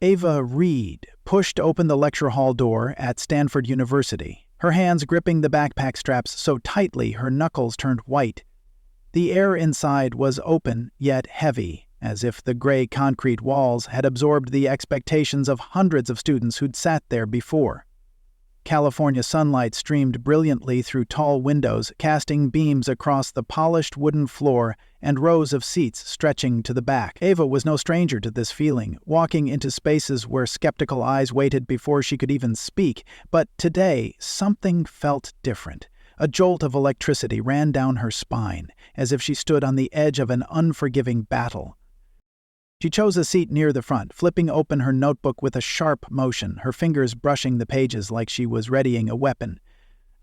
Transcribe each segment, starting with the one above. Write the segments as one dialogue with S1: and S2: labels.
S1: Ava Reed pushed open the lecture hall door at Stanford University, her hands gripping the backpack straps so tightly her knuckles turned white. The air inside was open yet heavy, as if the gray concrete walls had absorbed the expectations of hundreds of students who'd sat there before. California sunlight streamed brilliantly through tall windows, casting beams across the polished wooden floor and rows of seats stretching to the back. Ava was no stranger to this feeling, walking into spaces where skeptical eyes waited before she could even speak, but today something felt different. A jolt of electricity ran down her spine, as if she stood on the edge of an unforgiving battle. She chose a seat near the front, flipping open her notebook with a sharp motion, her fingers brushing the pages like she was readying a weapon.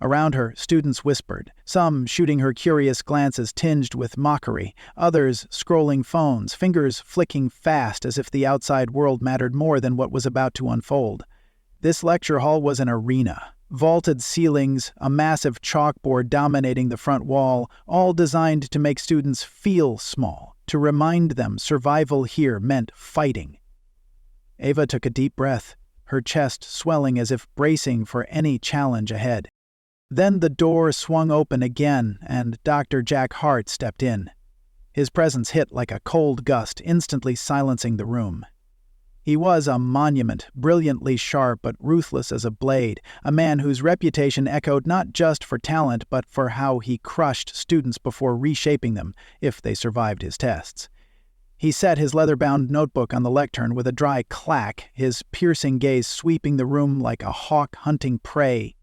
S1: Around her, students whispered, some shooting her curious glances tinged with mockery, others scrolling phones, fingers flicking fast as if the outside world mattered more than what was about to unfold. This lecture hall was an arena. Vaulted ceilings, a massive chalkboard dominating the front wall, all designed to make students feel small, to remind them survival here meant fighting. Ava took a deep breath, her chest swelling as if bracing for any challenge ahead. Then the door swung open again, and Dr. Jack Hart stepped in. His presence hit like a cold gust, instantly silencing the room. He was a monument, brilliantly sharp but ruthless as a blade, a man whose reputation echoed not just for talent but for how he crushed students before reshaping them, if they survived his tests. He set his leather-bound notebook on the lectern with a dry clack, his piercing gaze sweeping the room like a hawk hunting prey.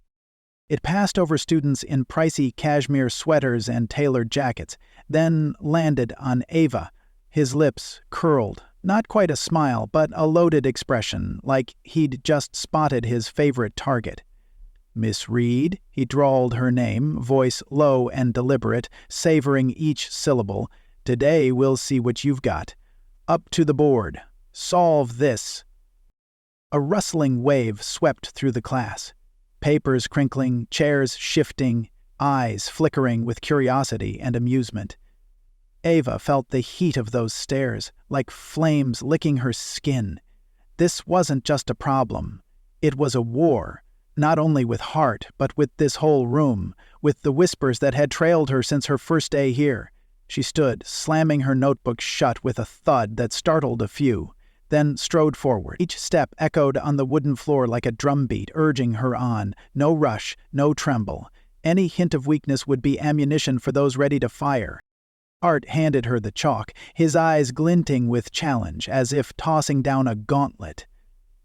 S1: It passed over students in pricey cashmere sweaters and tailored jackets, then landed on Ava. His lips curled. Not quite a smile, but a loaded expression, like he'd just spotted his favorite target. "Miss Reed," he drawled her name, voice low and deliberate, savoring each syllable. "Today we'll see what you've got. Up to the board. Solve this." A rustling wave swept through the class. Papers crinkling, chairs shifting, eyes flickering with curiosity and amusement. Ava felt the heat of those stares, like flames licking her skin. This wasn't just a problem. It was a war, not only with Hart, but with this whole room, with the whispers that had trailed her since her first day here. She stood, slamming her notebook shut with a thud that startled a few, then strode forward. Each step echoed on the wooden floor like a drumbeat, urging her on. No rush, no tremble. Any hint of weakness would be ammunition for those ready to fire. Hart handed her the chalk, his eyes glinting with challenge, as if tossing down a gauntlet.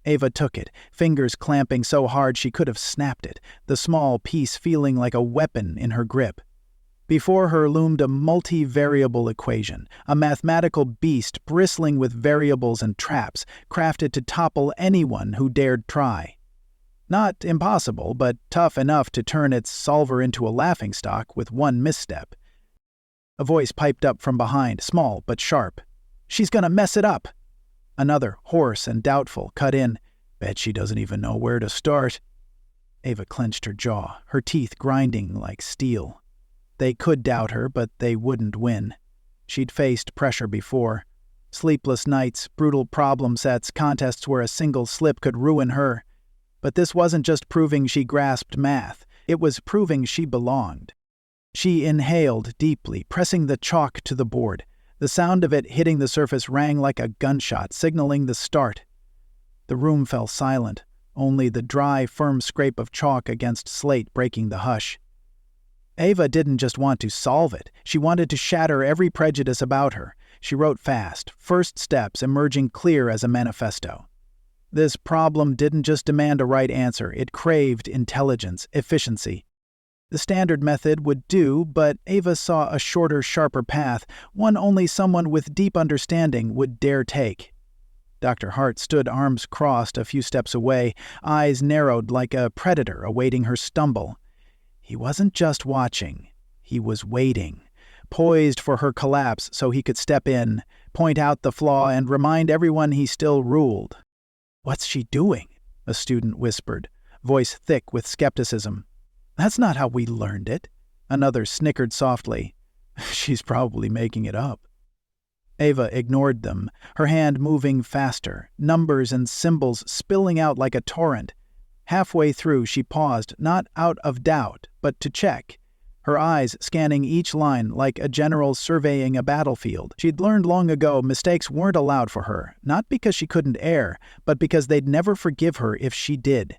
S1: Ava took it, fingers clamping so hard she could have snapped it, the small piece feeling like a weapon in her grip. Before her loomed a multi-variable equation, a mathematical beast bristling with variables and traps, crafted to topple anyone who dared try. Not impossible, but tough enough to turn its solver into a laughingstock with one misstep. A voice piped up from behind, small but sharp. "She's gonna mess it up!" Another, hoarse and doubtful, cut in. "Bet she doesn't even know where to start." Ava clenched her jaw, her teeth grinding like steel. They could doubt her, but they wouldn't win. She'd faced pressure before. Sleepless nights, brutal problem sets, contests where a single slip could ruin her. But this wasn't just proving she grasped math. It was proving she belonged. She inhaled deeply, pressing the chalk to the board. The sound of it hitting the surface rang like a gunshot, signaling the start. The room fell silent, only the dry, firm scrape of chalk against slate breaking the hush. Ava didn't just want to solve it. She wanted to shatter every prejudice about her. She wrote fast, first steps emerging clear as a manifesto. This problem didn't just demand a right answer. It craved intelligence, efficiency. The standard method would do, but Ava saw a shorter, sharper path, one only someone with deep understanding would dare take. Dr. Hart stood arms crossed a few steps away, eyes narrowed like a predator awaiting her stumble. He wasn't just watching, he was waiting, poised for her collapse so he could step in, point out the flaw, and remind everyone he still ruled. "What's she doing?" a student whispered, voice thick with skepticism. "That's not how we learned it." Another snickered softly. "She's probably making it up." Ava ignored them, her hand moving faster, numbers and symbols spilling out like a torrent. Halfway through, she paused, not out of doubt, but to check, her eyes scanning each line like a general surveying a battlefield. She'd learned long ago mistakes weren't allowed for her, not because she couldn't err, but because they'd never forgive her if she did.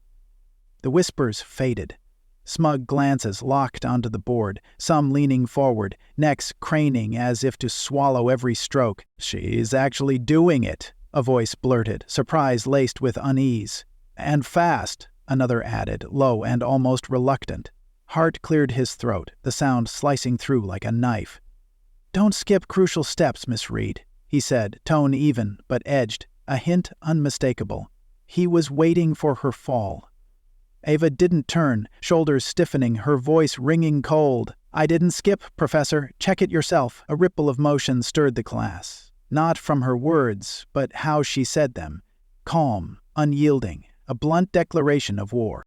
S1: The whispers faded. Smug glances locked onto the board, some leaning forward, necks craning as if to swallow every stroke. "She's actually doing it," a voice blurted, surprise laced with unease. "And fast," another added, low and almost reluctant. Hart cleared his throat, the sound slicing through like a knife. "Don't skip crucial steps, Miss Reed," he said, tone even, but edged, a hint unmistakable. He was waiting for her fall. Ava didn't turn, shoulders stiffening, her voice ringing cold. "I didn't skip, Professor. Check it yourself." A ripple of motion stirred the class. Not from her words, but how she said them. Calm, unyielding, a blunt declaration of war.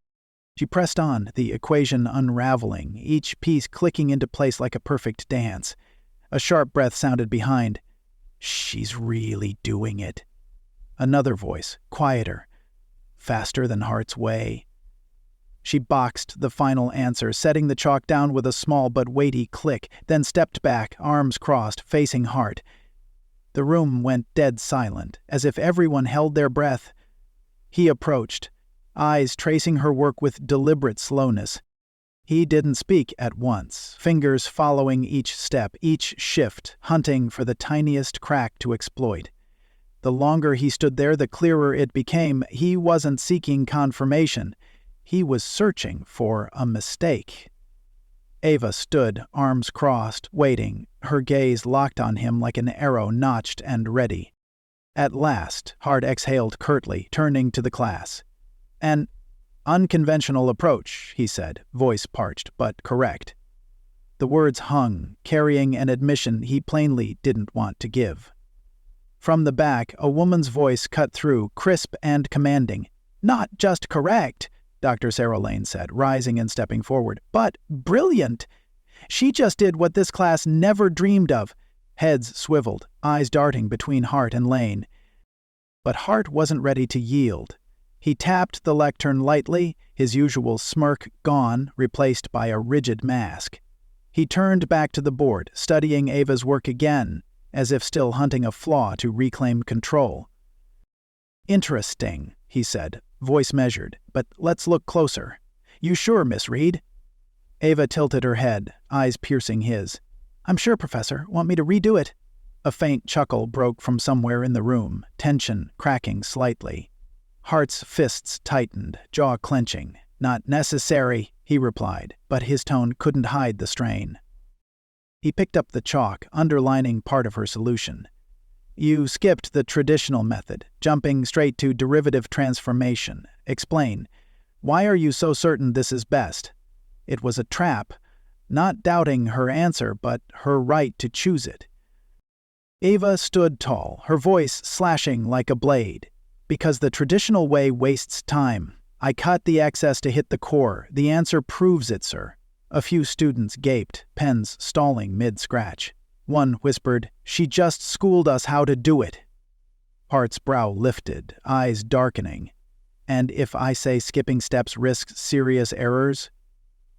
S1: She pressed on, the equation unraveling, each piece clicking into place like a perfect dance. A sharp breath sounded behind. "She's really doing it." Another voice, quieter, faster than Hart's way. She boxed the final answer, setting the chalk down with a small but weighty click, then stepped back, arms crossed, facing Hart. The room went dead silent, as if everyone held their breath. He approached, eyes tracing her work with deliberate slowness. He didn't speak at once, fingers following each step, each shift, hunting for the tiniest crack to exploit. The longer he stood there, the clearer it became. He wasn't seeking confirmation. He was searching for a mistake. Ava stood, arms crossed, waiting, her gaze locked on him like an arrow notched and ready. At last, Hart exhaled curtly, turning to the class. "An unconventional approach," he said, voice parched but correct. The words hung, carrying an admission he plainly didn't want to give. From the back, a woman's voice cut through, crisp and commanding. "Not just correct," Dr. Sarah Lane said, rising and stepping forward, "but brilliant. She just did what this class never dreamed of." Heads swiveled, eyes darting between Hart and Lane. But Hart wasn't ready to yield. He tapped the lectern lightly, his usual smirk gone, replaced by a rigid mask. He turned back to the board, studying Ava's work again, as if still hunting a flaw to reclaim control. "Interesting," he said, voice measured, "but let's look closer. You sure, Miss Reed?" Ava tilted her head, eyes piercing his. "I'm sure, Professor. Want me to redo it?" A faint chuckle broke from somewhere in the room, tension cracking slightly. Hart's fists tightened, jaw clenching. "Not necessary," he replied, but his tone couldn't hide the strain. He picked up the chalk, underlining part of her solution. "You skipped the traditional method, jumping straight to derivative transformation. Explain. Why are you so certain this is best?" It was a trap, not doubting her answer, but her right to choose it. Ava stood tall, her voice slashing like a blade. "Because the traditional way wastes time. I cut the excess to hit the core. The answer proves it, sir." A few students gaped, pens stalling mid-scratch. One whispered, "She just schooled us how to do it." Hart's brow lifted, eyes darkening. "And if I say skipping steps risks serious errors?"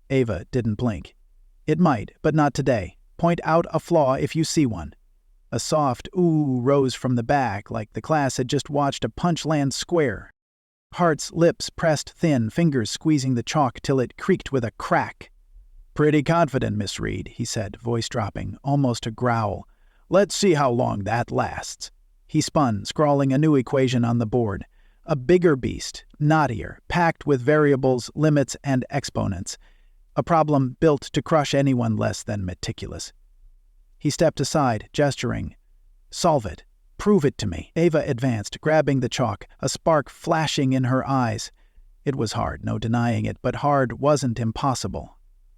S1: Ava didn't blink. "It might, but not today. Point out a flaw if you see one." A soft ooh rose from the back, like the class had just watched a punch land square. Hart's lips pressed thin, fingers squeezing the chalk till it creaked with a crack. "Pretty confident, Miss Reed," he said, voice dropping, almost a growl. "Let's see how long that lasts." He spun, scrawling a new equation on the board. A bigger beast, knottier, packed with variables, limits, and exponents. A problem built to crush anyone less than meticulous. He stepped aside, gesturing. "Solve it. Prove it to me." Ava advanced, grabbing the chalk, a spark flashing in her eyes. It was hard, no denying it, but hard wasn't impossible.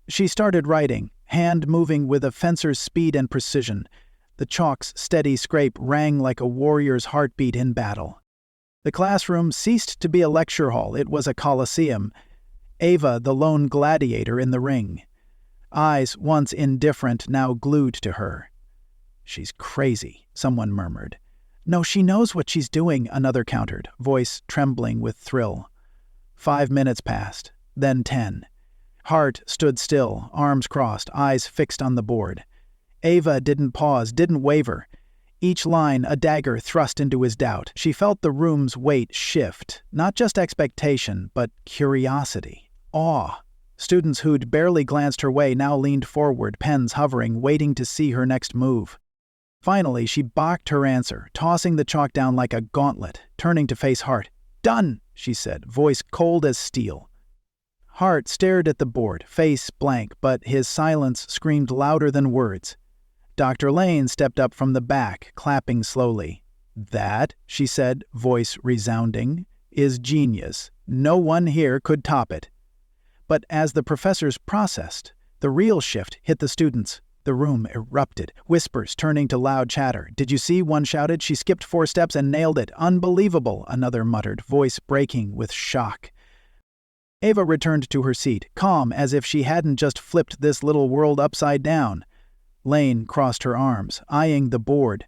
S1: She started writing, hand moving with a fencer's speed and precision. The chalk's steady scrape rang like a warrior's heartbeat in battle. The classroom ceased to be a lecture hall. It was a coliseum. Ava, the lone gladiator in the ring. Eyes once indifferent, now glued to her. "She's crazy," someone murmured. "No, she knows what she's doing," another countered, voice trembling with thrill. 5 minutes passed, then 10. Hart stood still, arms crossed, eyes fixed on the board. Ava didn't pause, didn't waver. Each line a dagger thrust into his doubt. She felt the room's weight shift, not just expectation, but curiosity, awe. Students who'd barely glanced her way now leaned forward, pens hovering, waiting to see her next move. Finally, she balked her answer, tossing the chalk down like a gauntlet, turning to face Hart. "Done," she said, voice cold as steel. Hart stared at the board, face blank, but his silence screamed louder than words. Dr. Lane stepped up from the back, clapping slowly. "That," she said, voice resounding, "is genius. No one here could top it." But as the professors processed, the real shift hit the students. The room erupted, whispers turning to loud chatter. "Did you see?" one shouted. "She skipped 4 steps and nailed it. Unbelievable," another muttered, voice breaking with shock. Ava returned to her seat, calm as if she hadn't just flipped this little world upside down. Lane crossed her arms, eyeing the board.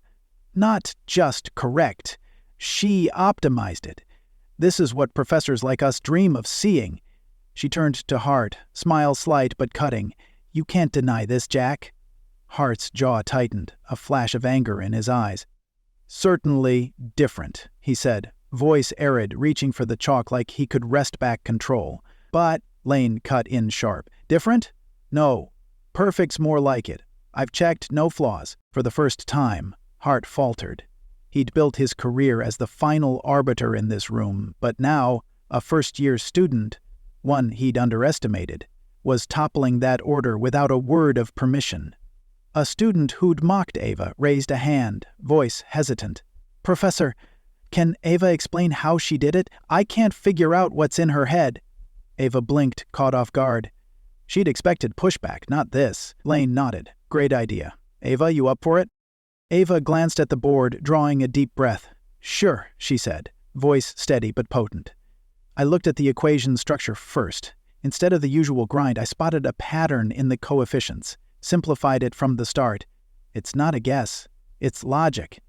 S1: "Not just correct. She optimized it. This is what professors like us dream of seeing." She turned to Hart, smile slight but cutting. "You can't deny this, Jack." Hart's jaw tightened, a flash of anger in his eyes. "Certainly different," he said, voice arid, reaching for the chalk like he could wrest back control. "But," Lane cut in sharp, "different? No. Perfect's more like it. I've checked, no flaws." For the first time, Hart faltered. He'd built his career as the final arbiter in this room, but now, a first-year student, one he'd underestimated, was toppling that order without a word of permission. A student who'd mocked Ava raised a hand, voice hesitant. "Professor, can Ava explain how she did it? I can't figure out what's in her head." Ava blinked, caught off guard. She'd expected pushback, not this. Lane nodded. "Great idea. Ava, you up for it?" Ava glanced at the board, drawing a deep breath. "Sure," she said, voice steady but potent. "I looked at the equation structure first. Instead of the usual grind, I spotted a pattern in the coefficients. Simplified it from the start. It's not a guess. It's logic."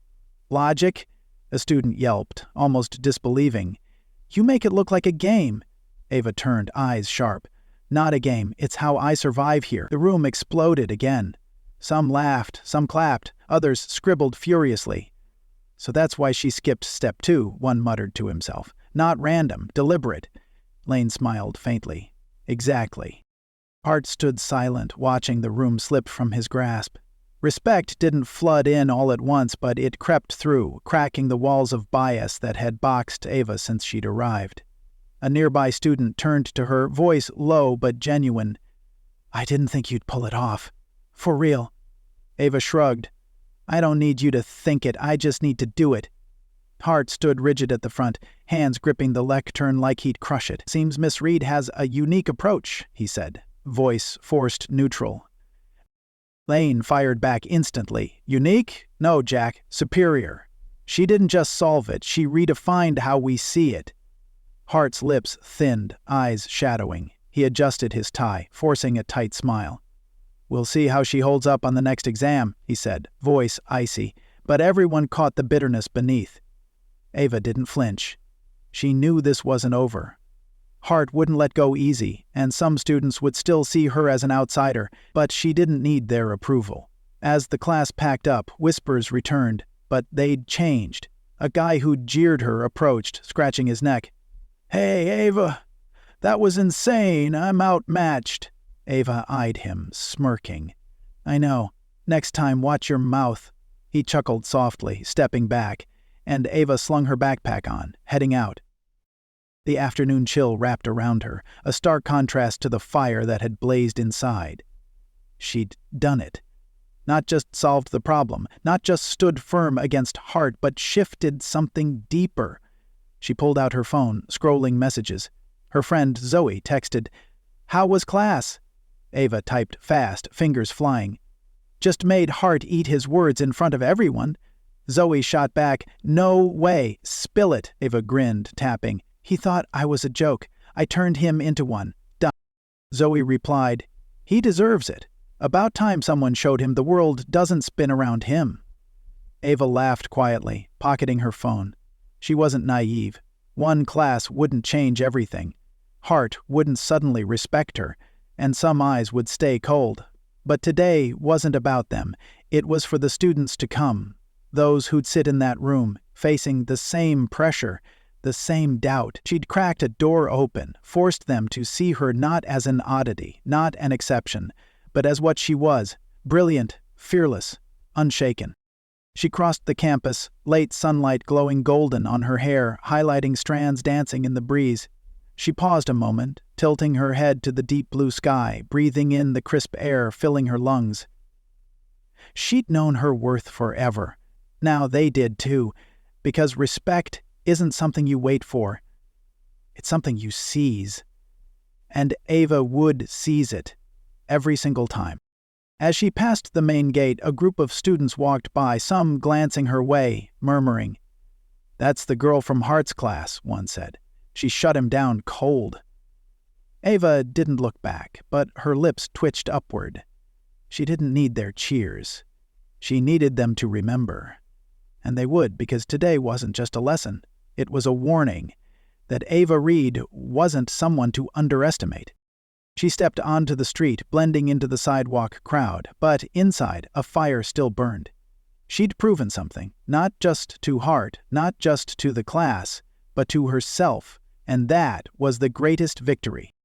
S1: "Logic?" A student yelped, almost disbelieving. "You make it look like a game." Ava turned, eyes sharp. "Not a game. It's how I survive here." The room exploded again. Some laughed, some clapped, others scribbled furiously. "So that's why she skipped step 2, one muttered to himself. "Not random, deliberate." Lane smiled faintly. "Exactly." Hart stood silent, watching the room slip from his grasp. Respect didn't flood in all at once, but it crept through, cracking the walls of bias that had boxed Ava since she'd arrived. A nearby student turned to her, voice low but genuine. "I didn't think you'd pull it off. For real." Ava shrugged. "I don't need you to think it, I just need to do it." Hart stood rigid at the front, hands gripping the lectern like he'd crush it. "Seems Miss Reed has a unique approach," he said, voice forced neutral. Lane fired back instantly. "Unique? No, Jack. Superior. She didn't just solve it, she redefined how we see it." Hart's lips thinned, eyes shadowing. He adjusted his tie, forcing a tight smile. "We'll see how she holds up on the next exam," he said, voice icy, but everyone caught the bitterness beneath. Ava didn't flinch. She knew this wasn't over. Hart wouldn't let go easy, and some students would still see her as an outsider, but she didn't need their approval. As the class packed up, whispers returned, but they'd changed. A guy who'd jeered her approached, scratching his neck. "Hey, Ava, that was insane. I'm outmatched." Ava eyed him, smirking. "I know. Next time, watch your mouth." He chuckled softly, stepping back, and Ava slung her backpack on, heading out. The afternoon chill wrapped around her, a stark contrast to the fire that had blazed inside. She'd done it. Not just solved the problem, not just stood firm against Hart, but shifted something deeper. She pulled out her phone, scrolling messages. Her friend Zoe texted, "How was class?" Ava typed fast, fingers flying. "Just made Hart eat his words in front of everyone." Zoe shot back, "No way, spill it." Ava grinned, tapping. "He thought I was a joke. I turned him into one. Done." Zoe replied, "He deserves it. About time someone showed him the world doesn't spin around him. Ava laughed quietly, pocketing her phone. She wasn't naive. One class wouldn't change everything. Hart wouldn't suddenly respect her, and some eyes would stay cold. But today wasn't about them. It was for the students to come, those who'd sit in that room, facing the same pressure, the same doubt. She'd cracked a door open, forced them to see her not as an oddity, not an exception, but as what she was, brilliant, fearless, unshaken. She crossed the campus, late sunlight glowing golden on her hair, highlighting strands dancing in the breeze. She paused a moment, tilting her head to the deep blue sky, breathing in the crisp air filling her lungs. She'd known her worth forever. Now they did too, because respect isn't something you wait for. It's something you seize. And Ava would seize it, every single time. As she passed the main gate, a group of students walked by, some glancing her way, murmuring. "That's the girl from Hart's class," one said. "She shut him down cold." Ava didn't look back, but her lips twitched upward. She didn't need their cheers. She needed them to remember. And they would, because today wasn't just a lesson. It was a warning that Ava Reed wasn't someone to underestimate. She stepped onto the street, blending into the sidewalk crowd, but inside, a fire still burned. She'd proven something, not just to Hart, not just to the class, but to herself, and that was the greatest victory.